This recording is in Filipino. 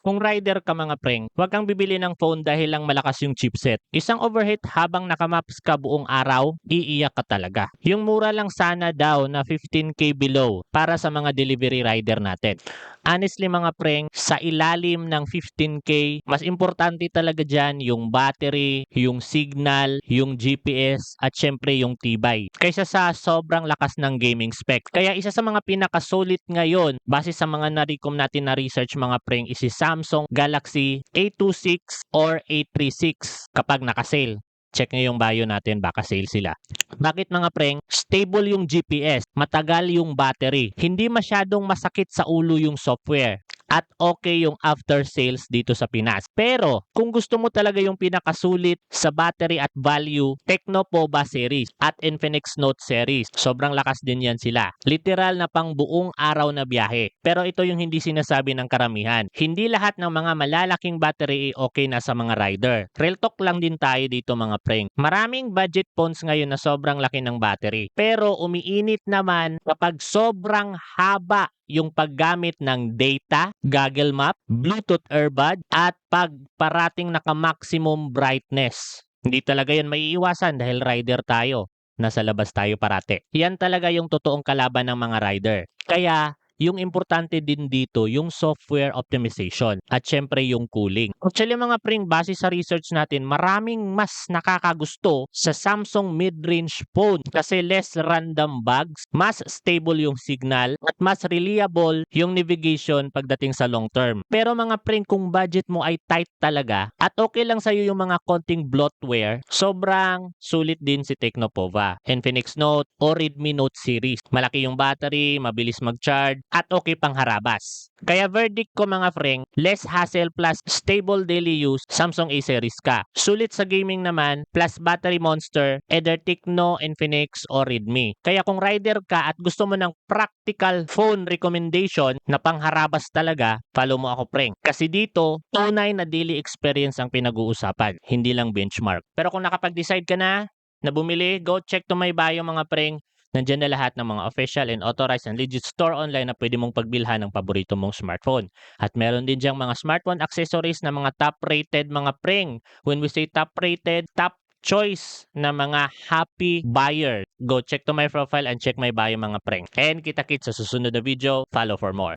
Kung rider ka mga preng, huwag kang bibili ng phone dahil lang malakas yung chipset. Isang overheat habang nakamaps ka buong araw, iiyak ka talaga. Yung mura lang sana daw na 15K below para sa mga delivery rider natin. Honestly mga preng, sa ilalim ng 15K, mas importante talaga dyan yung battery, yung signal, yung GPS, at syempre yung tibay. Kaysa sa sobrang lakas ng gaming spec. Kaya isa sa mga pinakasulit ngayon, base sa mga na-recom natin na research mga preng, is si Samsung Galaxy A26 or A36 kapag naka-sale. Check nyo yung bio natin, baka sale sila. Bakit mga preng? Stable yung GPS, matagal yung battery, hindi masyadong masakit sa ulo yung software, at okay yung after sales dito sa Pinas. Pero kung gusto mo talaga yung pinakasulit sa battery at value, Tecno Pova series at Infinix Note series. Sobrang lakas din yan sila. Literal na pang buong araw na biyahe. Pero ito yung hindi sinasabi ng karamihan. Hindi lahat ng mga malalaking battery okay na sa mga rider. Real talk lang din tayo dito mga preng. Maraming budget phones ngayon na sobrang laki ng battery. Pero umiinit naman kapag sobrang haba yung paggamit ng data, Google Map, Bluetooth earbud, at pagparating naka-maximum brightness. Hindi talaga yan maiiwasan dahil rider tayo. Nasa labas tayo parate. Yan talaga yung totoong kalaban ng mga rider. Kaya, yung importante din dito, yung software optimization at syempre yung cooling. Actually mga pring, base sa research natin, maraming mas nakakagusto sa Samsung mid-range phone kasi less random bugs, mas stable yung signal, at mas reliable yung navigation pagdating sa long term. Pero mga pring, kung budget mo ay tight talaga at okay lang sa'yo yung mga konting bloatware, sobrang sulit din si Tecno Pova, Infinix Note o Redmi Note series. Malaki yung battery, mabilis mag-charge, at okay pang harabas. Kaya verdict ko mga freng, less hassle plus stable daily use, Samsung A series ka. Sulit sa gaming naman, plus battery monster, either Tecno, Infinix, o Redmi. Kaya kung rider ka at gusto mo ng practical phone recommendation na pangharabas talaga, follow mo ako preng. Kasi dito, tunay na daily experience ang pinag-uusapan, hindi lang benchmark. Pero kung nakapag-decide ka na bumili, go check to my bio mga preng. Nandiyan na lahat ng mga official and authorized and legit store online na pwede mong pagbilhan ng paborito mong smartphone. At meron din diyang mga smartphone accessories na mga top-rated mga preng. When we say top-rated, top choice na mga happy buyer. Go check to my profile and check my bio mga preng. And kita-kits sa susunod na video. Follow for more.